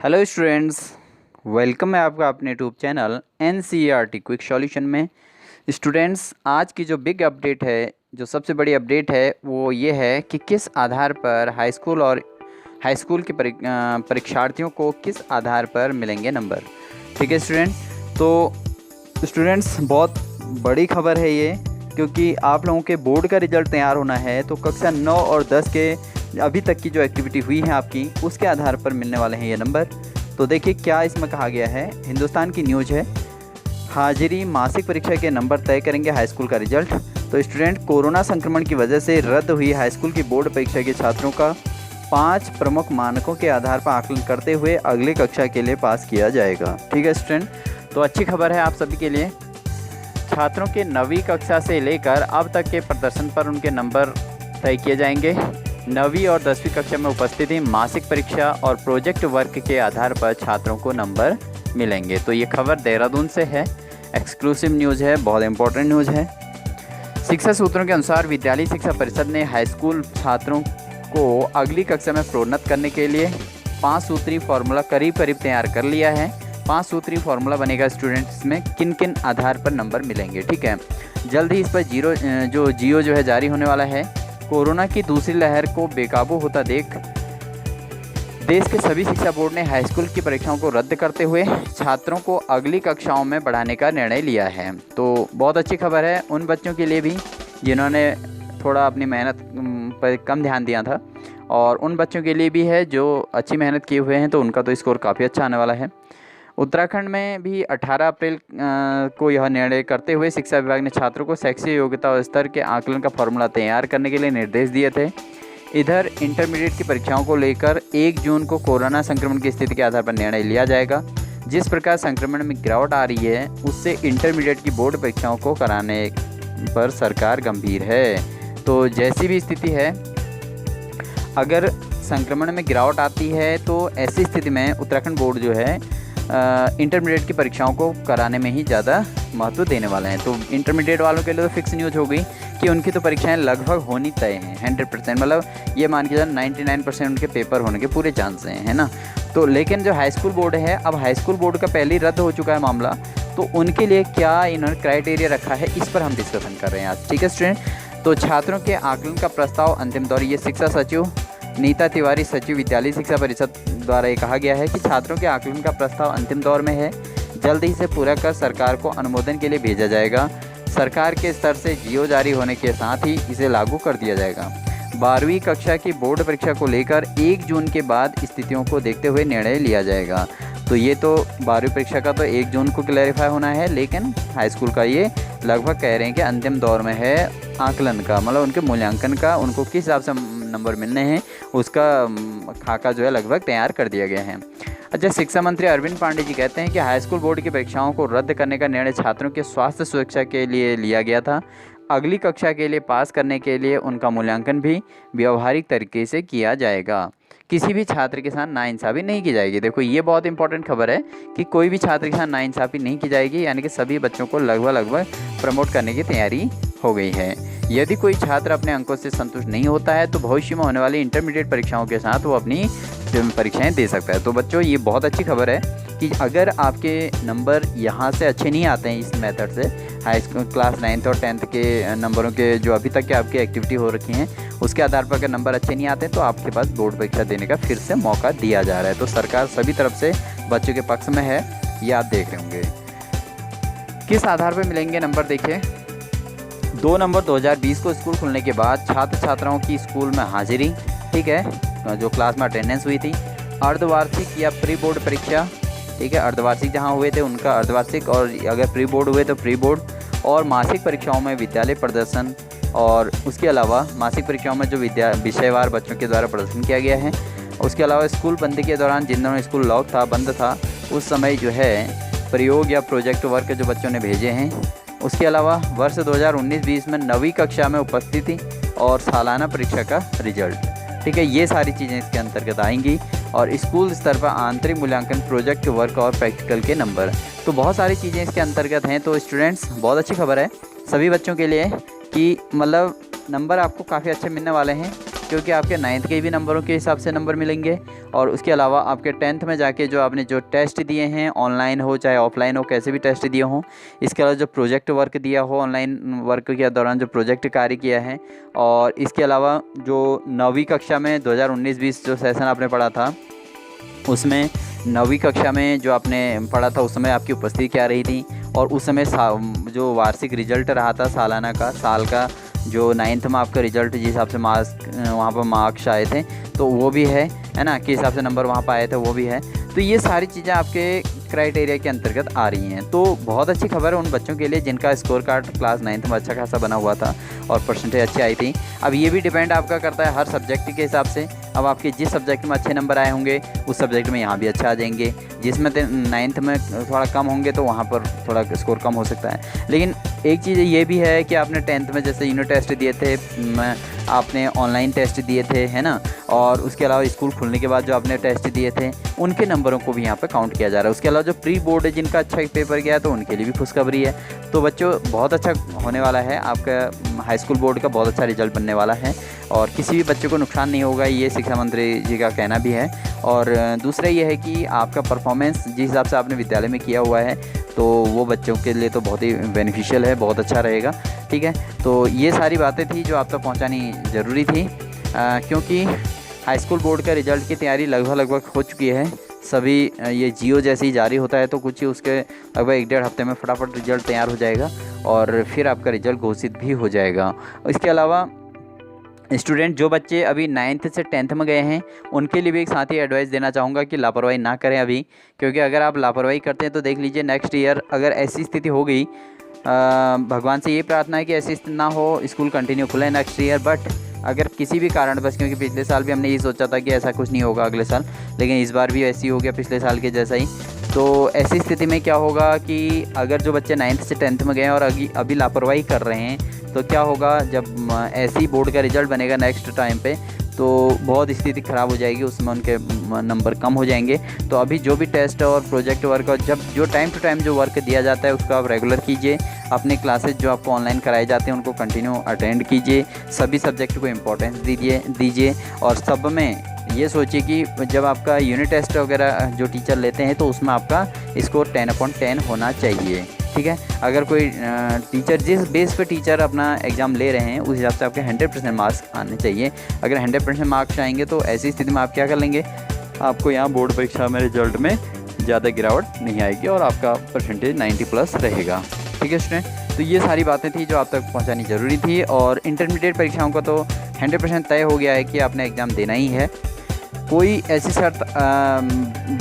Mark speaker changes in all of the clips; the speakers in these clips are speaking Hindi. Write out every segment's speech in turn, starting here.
Speaker 1: हेलो स्टूडेंट्स, वेलकम है आपका अपने YouTube channel NCERT quick solution में। स्टूडेंट्स, आज की जो बिग अपडेट है, जो सबसे बड़ी अपडेट है वो ये है कि किस आधार पर हाई स्कूल के परीक्षार्थियों को किस आधार पर मिलेंगे नंबर। ठीक है स्टूडेंट, तो स्टूडेंट्स बहुत बड़ी खबर है ये, क्योंकि आप लोगों के बोर्ड का रिजल्ट तैयार होना है। तो कक्षा 9 और 10 के अभी तक की जो एक्टिविटी हुई है आपकी, उसके आधार पर मिलने वाले हैं ये नंबर। तो देखिए क्या इसमें कहा गया है। हिंदुस्तान की न्यूज़ है, हाजिरी मासिक परीक्षा के नंबर तय करेंगे हाई स्कूल का रिजल्ट। तो स्टूडेंट, कोरोना संक्रमण की वजह से रद्द हुई हाई स्कूल की बोर्ड परीक्षा के छात्रों का 5 प्रमुख मानकों के आधार पर आकलन करते हुए अगली कक्षा के लिए पास किया जाएगा। ठीक है स्टूडेंट, तो अच्छी खबर है आप सभी के लिए। छात्रों के 9वीं कक्षा से लेकर अब तक के प्रदर्शन पर उनके नंबर तय किए जाएंगे। 9वीं और 10वीं कक्षा में उपस्थिति, मासिक परीक्षा और प्रोजेक्ट वर्क के आधार पर छात्रों को नंबर मिलेंगे। तो ये खबर देहरादून से है, एक्सक्लूसिव न्यूज़ है, बहुत इंपॉर्टेंट न्यूज़ है। शिक्षा सूत्रों के अनुसार विद्यालय शिक्षा परिषद ने हाई स्कूल छात्रों को अगली कक्षा में प्रोन्नत करने के लिए 5 सूत्री फार्मूला करीब तैयार कर लिया है। 5 सूत्री फार्मूला बनेगा स्टूडेंट्स में किन किन आधार पर नंबर मिलेंगे। ठीक है, जल्द ही इस पर जियो जो है जारी होने वाला है। कोरोना की दूसरी लहर को बेकाबू होता देख देश के सभी शिक्षा बोर्ड ने हाई स्कूल की परीक्षाओं को रद्द करते हुए छात्रों को अगली कक्षाओं में बढ़ाने का निर्णय लिया है। तो बहुत अच्छी खबर है उन बच्चों के लिए भी जिन्होंने थोड़ा अपनी मेहनत पर कम ध्यान दिया था, और उन बच्चों के लिए भी है जो अच्छी मेहनत किए हुए हैं, तो उनका तो स्कोर काफ़ी अच्छा आने वाला है। उत्तराखंड में भी 18 अप्रैल को यह निर्णय करते हुए शिक्षा विभाग ने छात्रों को शैक्षिक योग्यता और स्तर के आकलन का फॉर्मूला तैयार करने के लिए निर्देश दिए थे। इधर इंटरमीडिएट की परीक्षाओं को लेकर 1 जून को कोरोना संक्रमण की स्थिति के आधार पर निर्णय लिया जाएगा। जिस प्रकार संक्रमण में गिरावट आ रही है, उससे इंटरमीडिएट की बोर्ड परीक्षाओं को कराने पर सरकार गंभीर है। तो जैसी भी स्थिति है, अगर संक्रमण में गिरावट आती है तो ऐसी स्थिति में उत्तराखंड बोर्ड जो है इंटरमीडिएट की परीक्षाओं को कराने में ही ज़्यादा महत्व देने वाले हैं। तो इंटरमीडिएट वालों के लिए तो फिक्स न्यूज़ हो गई कि उनकी तो परीक्षाएं लगभग होनी तय हैं, 100%, मतलब ये मान के चलो 99% उनके पेपर होने के पूरे चांस हैं, है ना। तो लेकिन जो हाई स्कूल बोर्ड है, अब हाई स्कूल बोर्ड का पहले ही रद्द हो चुका है मामला, तो उनके लिए क्या इन्होंने क्राइटेरिया रखा है, इस पर हम डिस्कशन कर रहे हैं आज। ठीक है स्टूडेंट, तो छात्रों के आकलन का प्रस्ताव अंतिम दौर, ये शिक्षा सचिव नीता तिवारी, सचिव विद्यालय शिक्षा परिषद द्वारा ये कहा गया है कि छात्रों के आकलन का प्रस्ताव अंतिम दौर में है। जल्द ही इसे पूरा कर सरकार को अनुमोदन के लिए भेजा जाएगा। सरकार के स्तर से जियो जारी होने के साथ ही इसे लागू कर दिया जाएगा। 12वीं कक्षा की बोर्ड परीक्षा को लेकर 1 जून के बाद स्थितियों को देखते हुए निर्णय लिया जाएगा। तो ये तो 12वीं परीक्षा का तो 1 जून को क्लैरिफाई होना है, लेकिन हाई स्कूल का ये लगभग कह रहे हैं कि अंतिम दौर में है आकलन का, मतलब उनके मूल्यांकन का, उनको किस हिसाब से नंबर मिलने हैं उसका खाका जो है लगभग तैयार कर दिया गया है। अच्छा, शिक्षा मंत्री अरविंद पांडे जी कहते हैं कि हाई स्कूल बोर्ड की परीक्षाओं को रद्द करने का निर्णय छात्रों के स्वास्थ्य सुरक्षा के लिए लिया गया था। अगली कक्षा के लिए पास करने के लिए उनका मूल्यांकन भी व्यवहारिक तरीके से किया जाएगा। किसी भी छात्र के साथ नाइंसाफ़ी नहीं की जाएगी। देखो ये बहुत इंपॉर्टेंट खबर है कि कोई भी छात्र के साथ नाइंसाफ़ी नहीं की जाएगी, यानी कि सभी बच्चों को लगभग प्रमोट करने की तैयारी हो गई है। यदि कोई छात्र अपने अंकों से संतुष्ट नहीं होता है तो भविष्य में होने वाली इंटरमीडिएट परीक्षाओं के साथ वो अपनी परीक्षाएं दे सकता है। तो बच्चों, ये बहुत अच्छी खबर है कि अगर आपके नंबर यहाँ से अच्छे नहीं आते हैं इस मेथड से, हाई स्कूल क्लास 9th और 10th के नंबरों के जो अभी तक के आपकी एक्टिविटी हो रखी हैं, उसके आधार पर अगर नंबर अच्छे नहीं आते तो आपके पास बोर्ड परीक्षा देने का फिर से मौका दिया जा रहा है। तो सरकार सभी तरफ से बच्चों के पक्ष में है, ये आप देख रहे होंगे। किस आधार पर मिलेंगे नंबर, देखिए 2 नवंबर 2020 को स्कूल खुलने के बाद छात्र छात्राओं की स्कूल में हाजिरी, ठीक है, जो क्लास में अटेंडेंस हुई थी, अर्धवार्षिक या प्री बोर्ड परीक्षा, ठीक है, अर्धवार्षिक जहां हुए थे उनका अर्धवार्षिक, और अगर प्री बोर्ड हुए तो प्री बोर्ड, और मासिक परीक्षाओं में विद्यालय प्रदर्शन, और उसके अलावा मासिक परीक्षाओं में जो विषयवार बच्चों के द्वारा प्रदर्शन किया गया है। उसके अलावा स्कूल बंदी के दौरान जिन दिनों स्कूल लॉक था, बंद था, उस समय जो है प्रयोग या प्रोजेक्ट वर्क जो बच्चों ने भेजे हैं। उसके अलावा वर्ष 2019-20 में 9वीं कक्षा में उपस्थिति और सालाना परीक्षा का रिजल्ट, ठीक है, ये सारी चीज़ें इसके अंतर्गत आएंगी। और स्कूल स्तर पर आंतरिक मूल्यांकन, प्रोजेक्ट वर्क और प्रैक्टिकल के नंबर, तो बहुत सारी चीज़ें इसके अंतर्गत हैं। तो स्टूडेंट्स, बहुत अच्छी खबर है सभी बच्चों के लिए कि मतलब नंबर आपको काफ़ी अच्छे मिलने वाले हैं। क्योंकि आपके 9th के भी नंबरों के हिसाब से नंबर मिलेंगे। और उसके अलावा आपके 10th में जाके जो आपने जो टेस्ट दिए हैं, ऑनलाइन हो चाहे ऑफलाइन हो, कैसे भी टेस्ट दिए हों, इसके अलावा जो प्रोजेक्ट वर्क दिया हो, ऑनलाइन वर्क के दौरान जो प्रोजेक्ट कार्य किया है, और इसके अलावा जो 9वीं कक्षा में 2019-20 जो सेशन आपने पढ़ा था, उसमें 9वीं कक्षा में जो आपने पढ़ा था उस समय आपकी उपस्थिति क्या रही थी, और उस समय जो वार्षिक रिजल्ट रहा था सालाना का, साल का जो 9th में आपका रिजल्ट जिस हिसाब से मार्क्स वहाँ पर मार्क्स आए थे, तो वो भी है ना, किस हिसाब से नंबर वहाँ पर आए थे वो भी है। तो ये सारी चीज़ें आपके क्राइटेरिया के अंतर्गत आ रही हैं। तो बहुत अच्छी खबर है उन बच्चों के लिए जिनका स्कोर कार्ड क्लास 9th में अच्छा खासा बना हुआ था और परसेंटेज अच्छी आई थी। अब ये भी डिपेंड आपका करता है हर सब्जेक्ट के हिसाब से। अब आपके जिस सब्जेक्ट में अच्छे नंबर आए होंगे उस सब्जेक्ट में यहाँ भी अच्छा आ जाएंगे, जिसमें 9th में थोड़ा कम होंगे तो वहाँ पर थोड़ा स्कोर कम हो सकता है। लेकिन एक चीज़ ये भी है कि आपने 10th में जैसे यूनिट टेस्ट दिए थे, आपने ऑनलाइन टेस्ट दिए थे, है ना, और उसके अलावा स्कूल खुलने के बाद जो आपने टेस्ट दिए थे उनके नंबरों को भी यहाँ पे काउंट किया जा रहा है। उसके अलावा जो प्री बोर्ड है जिनका अच्छा पेपर गया तो उनके लिए भी खुशखबरी है। तो बच्चों बहुत अच्छा होने वाला है, आपका हाई स्कूल बोर्ड का बहुत अच्छा रिजल्ट बनने वाला है और किसी भी बच्चे को नुकसान नहीं होगा, ये शिक्षा मंत्री जी का कहना भी है। और दूसरा ये है कि आपका परफॉर्मेंस जिस हिसाब से आपने विद्यालय में किया हुआ है तो वो बच्चों के लिए तो बहुत ही बेनिफिशियल है, बहुत अच्छा रहेगा। ठीक है, तो ये सारी बातें थी जो आप तक पहुँचानी ज़रूरी थी, क्योंकि हाई स्कूल बोर्ड का रिज़ल्ट की तैयारी लगभग हो चुकी है। सभी ये जियो जैसे ही जारी होता है तो कुछ ही उसके लगभग 1-1.5 हफ्ते में फटाफट रिज़ल्ट तैयार हो जाएगा और फिर आपका रिज़ल्ट घोषित भी हो जाएगा। इसके अलावा स्टूडेंट जो बच्चे अभी 9th से 10th में गए हैं उनके लिए भी एक साथ ही एडवाइस देना चाहूँगा कि लापरवाही ना करें अभी, क्योंकि अगर आप लापरवाही करते हैं तो देख लीजिए नेक्स्ट ईयर अगर ऐसी स्थिति हो गई, भगवान से ये प्रार्थना है कि ऐसी स्थिति ना हो, स्कूल कंटिन्यू खुले नेक्स्ट ईयर, बट अगर किसी भी कारण बस, क्योंकि पिछले साल भी हमने ये सोचा था कि ऐसा कुछ नहीं होगा अगले साल, लेकिन इस बार भी ऐसी हो गया पिछले साल के जैसा ही। तो ऐसी स्थिति में क्या होगा कि अगर जो बच्चे 9th से 10th में गए हैं और अभी लापरवाही कर रहे हैं तो क्या होगा, जब ऐसे ही बोर्ड का रिज़ल्ट बनेगा नेक्स्ट टाइम पे तो बहुत स्थिति ख़राब हो जाएगी, उसमें उनके नंबर कम हो जाएंगे। तो अभी जो भी टेस्ट और प्रोजेक्ट वर्क और जब जो टाइम टू टाइम जो वर्क दिया जाता है उसको आप रेगुलर कीजिए। अपने क्लासेज जो आपको ऑनलाइन कराए जाते हैं उनको कंटिन्यू अटेंड कीजिए, सभी सब्जेक्ट को इम्पोर्टेंस दीजिए और सब में ये सोचिए कि जब आपका यूनिट टेस्ट वगैरह जो टीचर लेते हैं तो उसमें आपका स्कोर 10/10 होना चाहिए। ठीक है, अगर कोई टीचर जिस बेस पे टीचर अपना एग्ज़ाम ले रहे हैं उस हिसाब से आपके 100% मार्क्स आने चाहिए। अगर 100% मार्क्स आएंगे तो ऐसी स्थिति में आप क्या कर लेंगे, आपको यहाँ बोर्ड परीक्षा में रिजल्ट में ज़्यादा गिरावट नहीं आएगी और आपका परसेंटेज 90+ रहेगा। ठीक है स्टूडेंट, तो ये सारी बातें थी जो आप तक पहुँचानी ज़रूरी थी। और इंटरमीडिएट परीक्षाओं का तो 100% तय हो गया है कि आपने एग्ज़ाम देना ही है। कोई ऐसी शर्त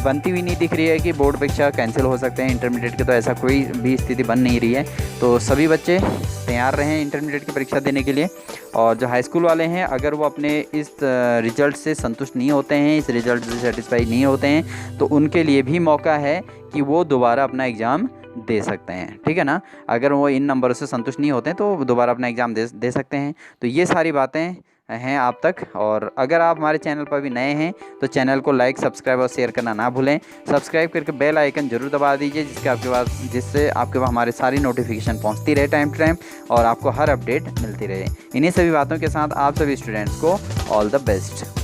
Speaker 1: बनती हुई नहीं दिख रही है कि बोर्ड परीक्षा कैंसिल हो सकते हैं इंटरमीडिएट के, तो ऐसा कोई भी स्थिति बन नहीं रही है। तो सभी बच्चे तैयार रहें इंटरमीडिएट की परीक्षा देने के लिए। और जो हाई स्कूल वाले हैं अगर वो अपने इस रिज़ल्ट से संतुष्ट नहीं होते हैं, इस रिज़ल्ट से सेटिस्फाई नहीं होते हैं, तो उनके लिए भी मौका है कि वो दोबारा अपना एग्ज़ाम दे सकते हैं। ठीक है ना, अगर वो इन नंबरों से संतुष्ट नहीं होते हैं तो दोबारा अपना एग्ज़ाम दे सकते हैं। तो ये सारी बातें हैं आप तक। और अगर आप हमारे चैनल पर भी नए हैं तो चैनल को लाइक, सब्सक्राइब और शेयर करना ना भूलें। सब्सक्राइब करके बेल आइकन जरूर दबा दीजिए जिससे आपके पास हमारे सारी नोटिफिकेशन पहुंचती रहे टाइम टू टाइम और आपको हर अपडेट मिलती रहे। इन्हीं सभी बातों के साथ आप सभी स्टूडेंट्स को ऑल द बेस्ट।